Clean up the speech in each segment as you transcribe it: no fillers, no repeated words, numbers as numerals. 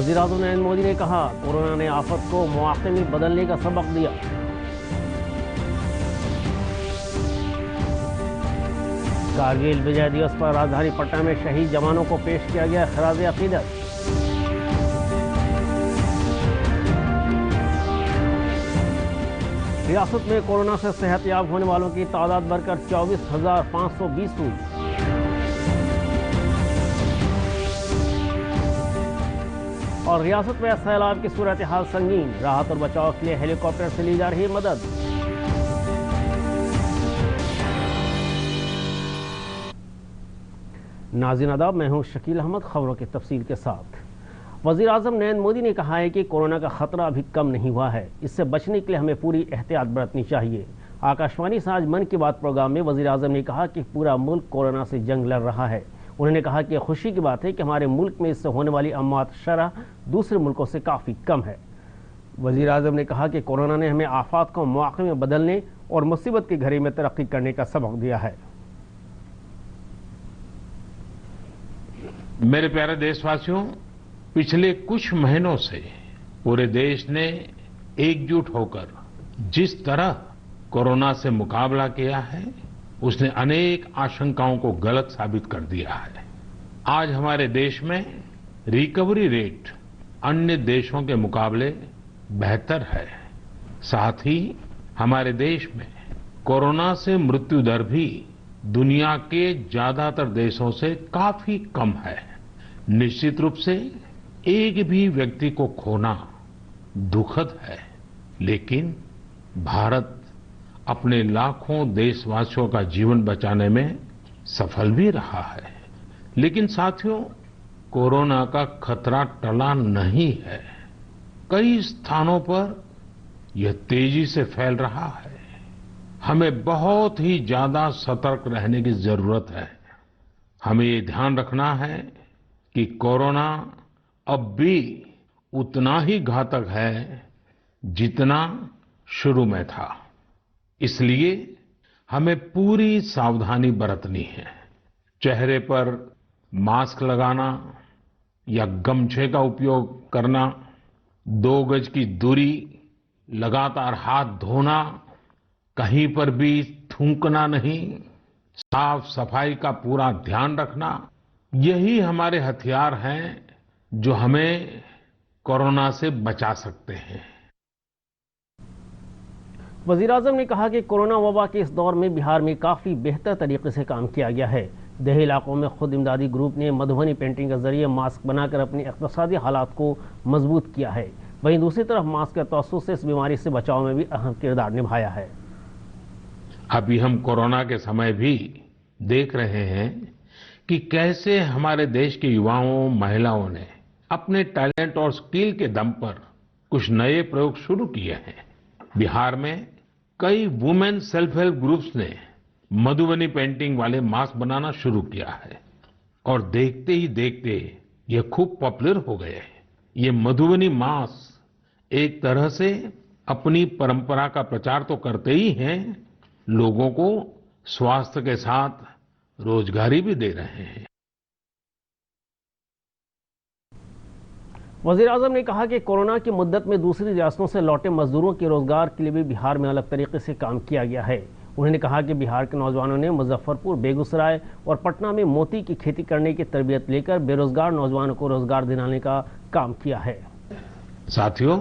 वज़ीर-ए-आज़म नरेंद्र मोदी ने कहा, कोरोना ने आफत को मौके में बदलने का सबक दिया। कारगिल विजय दिवस पर राजधानी पटना में शहीद जवानों को पेश किया गया खराज अकीदत। रियासत में कोरोना से सेहतयाब होने वालों की तादाद बढ़कर 24,520 हुई। और रियासत में सैलाब की सूरत हाल संगीन, राहत और बचाव के लिए हेलीकॉप्टर से ली जा रही मदद। नाज़रीन आदाब, मैं हूं शकील अहमद। खबरों की तफसील के साथ वज़ीर-ए-आज़म नरेंद्र मोदी ने कहा है कि कोरोना का खतरा अभी कम नहीं हुआ है। इससे बचने के लिए हमें पूरी एहतियात बरतनी चाहिए। आकाशवाणी से आज मन की बात प्रोग्राम में वज़ीर-ए-आज़म ने कहा कि पूरा मुल्क कोरोना से जंग लड़ रहा है। उन्होंने कहा कि खुशी की बात है कि हमारे मुल्क में इससे होने वाली अमवात शरह दूसरे मुल्कों से काफ़ी कम है। वज़ीर-ए-आज़म ने कहा कि कोरोना ने हमें आफात को मौके में बदलने और मुसीबत की घड़ी में तरक्की करने का सबक दिया है। मेरे प्यारे देशवासियों, पिछले कुछ महीनों से पूरे देश ने एकजुट होकर जिस तरह कोरोना से मुकाबला किया है, उसने अनेक आशंकाओं को गलत साबित कर दिया है। आज हमारे देश में रिकवरी रेट अन्य देशों के मुकाबले बेहतर है। साथ ही हमारे देश में कोरोना से मृत्यु दर भी दुनिया के ज्यादातर देशों से काफी कम है। निश्चित रूप से एक भी व्यक्ति को खोना दुखद है, लेकिन भारत अपने लाखों देशवासियों का जीवन बचाने में सफल भी रहा है। लेकिन साथियों, कोरोना का खतरा टला नहीं है। कई स्थानों पर यह तेजी से फैल रहा है। हमें बहुत ही ज्यादा सतर्क रहने की जरूरत है। हमें ये ध्यान रखना है कि कोरोना अब भी उतना ही घातक है जितना शुरू में था। इसलिए हमें पूरी सावधानी बरतनी है। चेहरे पर मास्क लगाना या गमछे का उपयोग करना, 2 गज की दूरी, लगातार हाथ धोना, कहीं पर भी थूकना नहीं, साफ सफाई का पूरा ध्यान रखना, यही हमारे हथियार हैं जो हमें कोरोना से बचा सकते हैं। वज़ीर-ए-आज़म ने कहा कि कोरोना वबा के इस दौर में बिहार में काफ़ी बेहतर तरीके से काम किया गया है। देही इलाकों में खुद इमदादी ग्रुप ने मधुबनी पेंटिंग के जरिए मास्क बनाकर अपने इक़्तिसादी हालात को मजबूत किया है। वहीं दूसरी तरफ मास्क के तवस्सुत से इस बीमारी से बचाव में भी अहम किरदार निभाया है। अभी हम कोरोना के समय भी देख रहे हैं कि कैसे हमारे देश के युवाओं, महिलाओं ने अपने टैलेंट और स्किल के दम पर कुछ नए प्रयोग शुरू किए हैं। बिहार में कई वुमेन सेल्फ हेल्प ग्रुप्स ने मधुबनी पेंटिंग वाले मास्क बनाना शुरू किया है और देखते ही देखते ये खूब पॉपुलर हो गए हैं। ये मधुबनी मास्क एक तरह से अपनी परंपरा का प्रचार तो करते ही हैं, लोगों को स्वास्थ्य के साथ रोजगारी भी दे रहे हैं। वज़ीर-ए-आज़म ने कहा कि कोरोना की मुद्दत में दूसरी रियासतों से लौटे मजदूरों के रोजगार के लिए भी बिहार में अलग तरीके से काम किया गया है। उन्होंने कहा कि बिहार के नौजवानों ने मुजफ्फरपुर, बेगूसराय और पटना में मोती की खेती करने की तरबियत लेकर बेरोजगार नौजवानों को रोजगार दिलाने का काम किया है। साथियों,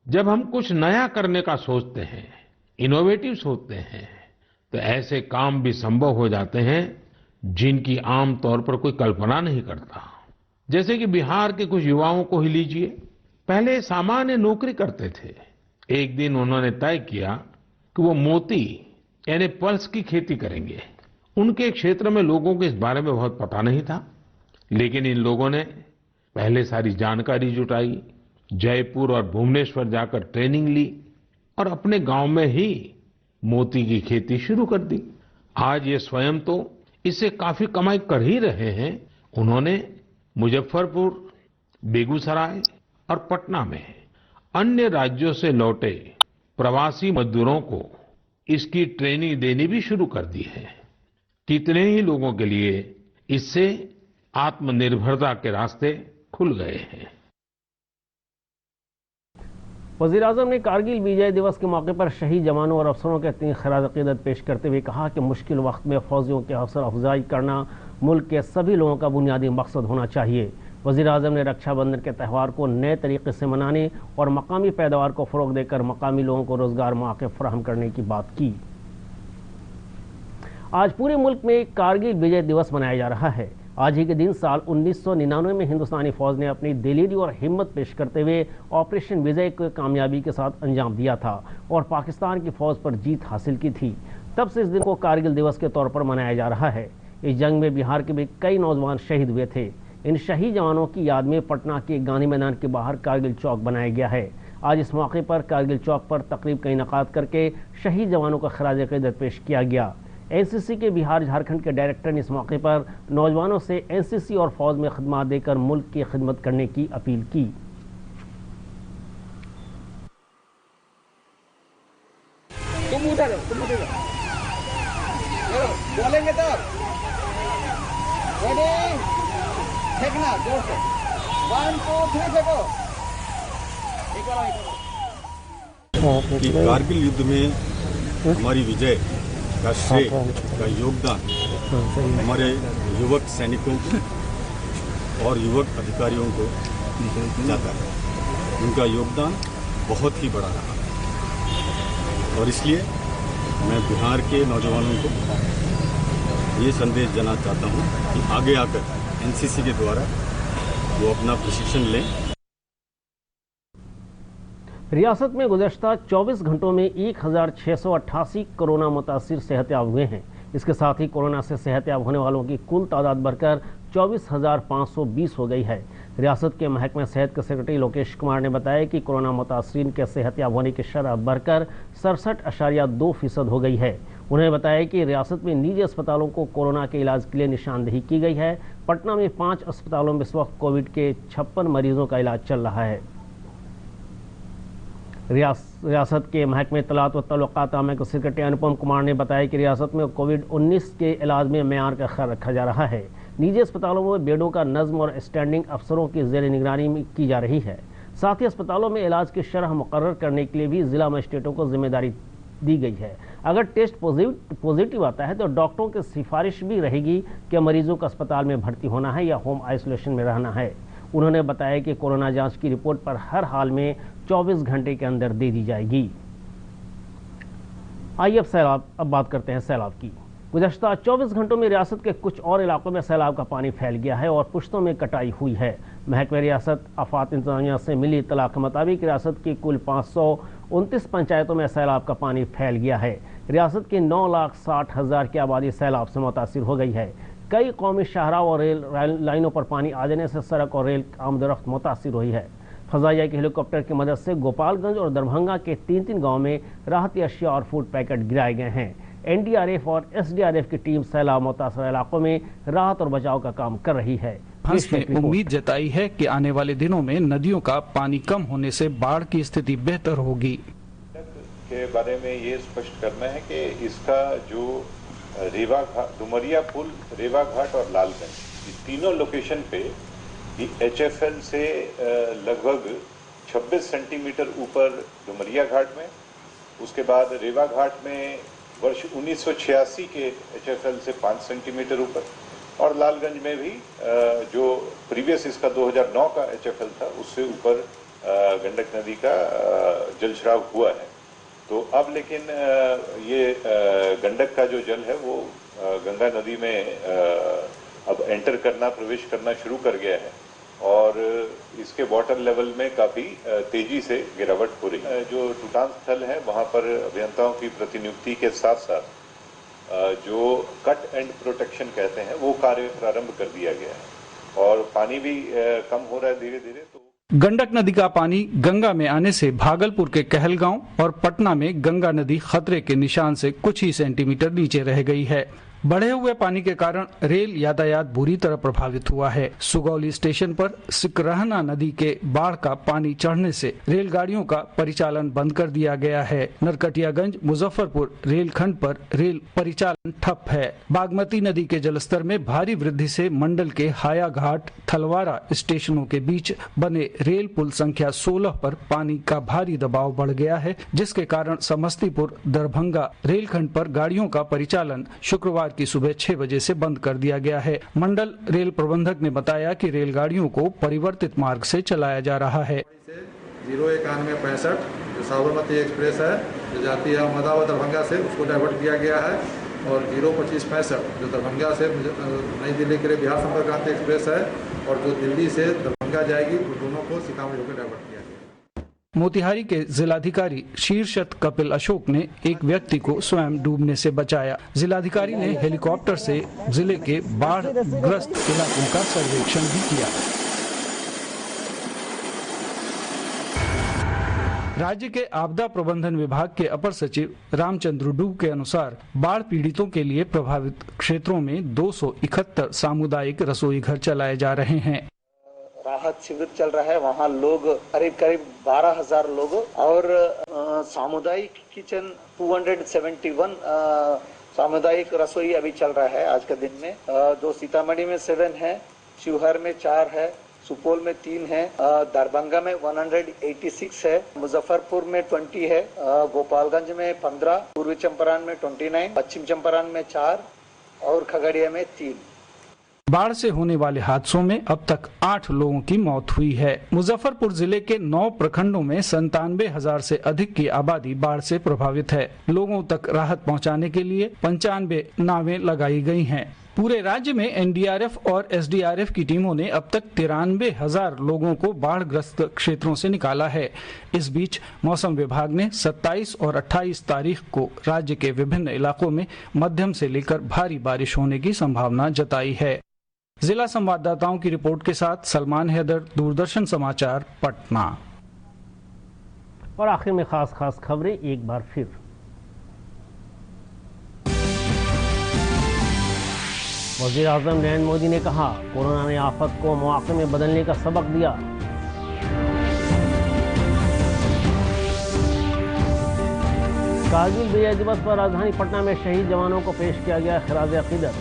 जब हम कुछ नया करने का सोचते हैं, इनोवेटिव सोचते हैं, तो ऐसे काम भी संभव हो जाते हैं जिनकी आम तौर पर कोई कल्पना नहीं करता। जैसे कि बिहार के कुछ युवाओं को ही लीजिए। पहले सामान्य नौकरी करते थे। एक दिन उन्होंने तय किया कि वो मोती यानी पल्स की खेती करेंगे। उनके क्षेत्र में लोगों को इस बारे में बहुत पता नहीं था, लेकिन इन लोगों ने पहले सारी जानकारी जुटाई, जयपुर और भुवनेश्वर जाकर ट्रेनिंग ली और अपने गांव में ही मोती की खेती शुरू कर दी। आज ये स्वयं तो इससे काफी कमाई कर ही रहे हैं। उन्होंने मुजफ्फरपुर, बेगूसराय और पटना में अन्य राज्यों से लौटे प्रवासी मजदूरों को इसकी ट्रेनिंग देनी भी शुरू कर दी है। कितने ही लोगों के लिए इससे आत्मनिर्भरता के रास्ते खुल गए हैं। वज़ीर-ए-आज़म ने कारगिल विजय दिवस के मौके पर शहीद जवानों और अफसरों के तहत खराज अक़ीदत पेश करते हुए कहा कि मुश्किल वक्त में फौजियों की हौसला अफजाई करना मुल्क के सभी लोगों का बुनियादी मकसद होना चाहिए। वज़ीर-ए-आज़म ने रक्षाबंधन के त्यौहार को नए तरीके से मनाने और मकामी पैदावार को फ़रोग़ देकर मकामी लोगों को रोज़गार मौक़े फराहम करने की बात की। आज पूरे मुल्क में कारगिल विजय दिवस मनाया जा रहा है। आज ही के दिन साल 1999 में हिंदुस्तानी फौज ने अपनी दिलेरी और हिम्मत पेश करते हुए ऑपरेशन विजय को कामयाबी के साथ अंजाम दिया था और पाकिस्तान की फौज पर जीत हासिल की थी। तब से इस दिन को कारगिल दिवस के तौर पर मनाया जा रहा है। इस जंग में बिहार के भी कई नौजवान शहीद हुए थे। इन शहीद जवानों की याद में पटना के गांधी मैदान के बाहर कारगिल चौक बनाया गया है। आज इस मौके पर कारगिल चौक पर तकरीब का इनेकाद करके शहीद जवानों का खराज अक़ीदत पेश किया गया। एनसीसी के बिहार झारखंड के डायरेक्टर ने इस मौके पर नौजवानों से एनसीसी और फौज में खिदमत देकर मुल्क की खिदमत करने की अपील की। तुम उधर बोलेंगे तो फेंकना जोर से 1 2 3 फेंको। कि कारगिल युद्ध में हमारी विजय का श्रेय का योगदान हमारे युवक सैनिकों को और युवक अधिकारियों को जाता है। उनका योगदान बहुत ही बड़ा रहा और इसलिए मैं बिहार के नौजवानों को ये संदेश देना चाहता हूँ कि आगे आकर एनसीसी के द्वारा वो अपना प्रशिक्षण लें। रियासत में गुज़श्ता 24 घंटों में 1688 कोरोना मुतासिर सेहतयाब हुए हैं। इसके साथ ही कोरोना से सेहतयाब होने वालों की कुल तादाद बढ़कर 24,520 हो गई है। रियासत के महकमा सेहत के सेक्रेटरी लोकेश कुमार ने बताया कि कोरोना मुतासरीन के सेहतयाब होने की शरह बढ़कर 67.2% हो गई है। उन्होंने बताया कि रियासत में निजी अस्पतालों को कोरोना के इलाज के लिए निशानदेही की गई है। पटना में 5 अस्पतालों में इस वक्त कोविड के 56 मरीजों का इलाज चल रहा है। रियासत के महकमे तलात व तल्लुकात आमा के सेक्रेटरी अनुपम कुमार ने बताया कि रियासत में कोविड-19 के इलाज में मेयार का ख्याल रखा जा रहा है। निजी अस्पतालों में बेडों का नज़्म और स्टैंडिंग अफसरों की ज़ेर निगरानी की जा रही है। साथ ही अस्पतालों में इलाज की शरह मुकर्रर करने के लिए भी ज़िला मजिस्ट्रेटों को जिम्मेदारी दी गई है। अगर टेस्ट पॉजिटिव आता है तो डॉक्टरों की सिफारिश भी रहेगी कि मरीजों को अस्पताल में भर्ती होना है या होम आइसोलेशन में रहना है। उन्होंने बताया कि कोरोना जांच की रिपोर्ट पर हर हाल में 24 घंटे के अंदर दे दी जाएगी। आइए अब बात करते हैं सैलाब की। गुज़श्ता 24 घंटों में रियासत के कुछ और इलाकों में सैलाब का पानी फैल गया है और पुश्तों में कटाई हुई है। महकमे रियासत आफात इंतजामिया से मिली इत्तला के मुताबिक रियासत की कुल 529 पंचायतों में सैलाब का पानी फैल गया है। रियासत की 9,60,000 की आबादी सैलाब से मुतासिर हो गई है। कई कौमी शाहराह और रेल लाइनों पर पानी आ जाने से सड़क और रेल आमदरफ्त मुतासिर हुई है। फजाइया के हेलीकॉप्टर की मदद से गोपालगंज और दरभंगा के 3 गाँव में राहती अशिया और फूड पैकेट गिराए गए हैं। एनडीआरएफ और एसडीआरएफ की टीम सैलाब मुतासर इलाकों में राहत और बचाव का काम कर रही है। हंस ने उम्मीद जताई है कि आने वाले दिनों में नदियों का पानी कम होने से बाढ़ की स्थिति बेहतर होगी। के बारे में ये स्पष्ट करना है कि इसका जो रेवा घाट, डुमरिया पुल, रेवा घाट और लालगंज, ये तीनों लोकेशन पे एचएफएल से लगभग 26 सेंटीमीटर ऊपर डुमरिया घाट में, उसके बाद रेवा घाट में वर्ष 1986 के एचएफएल से 5 सेंटीमीटर ऊपर, और लालगंज में भी जो प्रीवियस इसका 2009 का एचएफएल था उससे ऊपर गंडक नदी का जलस्राव हुआ है। तो अब लेकिन ये गंडक का जो जल है वो गंगा नदी में अब एंटर करना, प्रवेश करना शुरू कर गया है और इसके वाटर लेवल में काफ़ी तेजी से गिरावट हो रही है। जो टूटान स्थल है वहाँ पर अभियंताओं की प्रतिनियुक्ति के साथ साथ जो कट एंड प्रोटेक्शन कहते हैं वो कार्य प्रारंभ कर दिया गया है और पानी भी कम हो रहा है धीरे धीरे। तो गंडक नदी का पानी गंगा में आने से भागलपुर के कहलगांव और पटना में गंगा नदी खतरे के निशान से कुछ ही सेंटीमीटर नीचे रह गई है। बढ़े हुए पानी के कारण रेल यातायात बुरी तरह प्रभावित हुआ है। सुगौली स्टेशन पर सिकरहना नदी के बाढ़ का पानी चढ़ने से रेलगाड़ियों का परिचालन बंद कर दिया गया है। नरकटियागंज मुजफ्फरपुर रेलखंड पर रेल परिचालन ठप है। बागमती नदी के जलस्तर में भारी वृद्धि से मंडल के हायाघाट थलवारा स्टेशनों के बीच बने रेल पुल संख्या 16 पर पानी का भारी दबाव बढ़ गया है, जिसके कारण समस्तीपुर दरभंगा रेलखंड पर गाड़ियों का परिचालन शुक्रवार की सुबह 6 बजे से बंद कर दिया गया है। मंडल रेल प्रबंधक ने बताया कि रेलगाड़ियों को परिवर्तित मार्ग से चलाया जा रहा है। 09165 जो साबरमती एक्सप्रेस है जो जाती है अहमदाबाद दरभंगा से, उसको डाइवर्ट किया गया है, और 02565 जो दरभंगा से नई दिल्ली के लिए बिहार संपर्क क्रांति एक्सप्रेस है, और जो दिल्ली से दरभंगा जाएगी, वो दोनों को सीतामढ़ी होकर डाइवर्ट किया गया। मोतिहारी के जिलाधिकारी शीर्षत कपिल अशोक ने एक व्यक्ति को स्वयं डूबने से बचाया। जिलाधिकारी ने हेलीकॉप्टर से जिले के बाढ़ ग्रस्त इलाकों का सर्वेक्षण भी किया। राज्य के आपदा प्रबंधन विभाग के अपर सचिव रामचंद्र डूब के अनुसार बाढ़ पीड़ितों के लिए प्रभावित क्षेत्रों में 271 सामुदायिक रसोई घर चलाए जा रहे हैं। राहत शिविर चल रहा है, वहाँ लोग करीब 12,000 लोग, और सामुदायिक किचन 271 सामुदायिक रसोई अभी चल रहा है आज के दिन में। जो सीतामढ़ी में 7 है, शिवहर में 4 है, सुपौल में 3 है, दरभंगा में 186 है, मुजफ्फरपुर में 20 है, गोपालगंज में 15, पूर्वी चंपारण में 29, पश्चिम चंपारण में 4 और खगड़िया में 3। बाढ़ से होने वाले हादसों में अब तक 8 लोगों की मौत हुई है। मुजफ्फरपुर जिले के 9 प्रखंडों में 97,000 से अधिक की आबादी बाढ़ से प्रभावित है। लोगों तक राहत पहुंचाने के लिए 95 नावें लगाई गई हैं। पूरे राज्य में एनडीआरएफ और एसडीआरएफ की टीमों ने अब तक 93,000 लोगों को बाढ़ग्रस्त क्षेत्रों से निकाला है। इस बीच मौसम विभाग ने 27 और 28 तारीख को राज्य के विभिन्न इलाकों में मध्यम से लेकर भारी बारिश होने की संभावना जताई है। जिला संवाददाताओं की रिपोर्ट के साथ सलमान हैदर, दूरदर्शन समाचार, पटना। और आखिर में खास खबरें एक बार फिर। वज़ीर आज़म नरेंद्र मोदी ने कहा, कोरोना ने आफत को मौके में बदलने का सबक दिया। कारगिल विजय दिवस पर राजधानी पटना में शहीद जवानों को पेश किया गया खिराज अकीदत।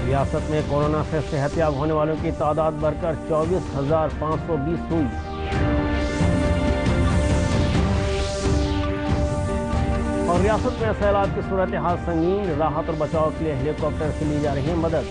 रियासत में कोरोना से सेहतयाब होने वालों की तादाद बढ़कर 24,520 हुई। और रियासत में सैलाब की सूरत हाल संगीन, राहत और बचाव के लिए हेलीकॉप्टर से ली जा रही है मदद।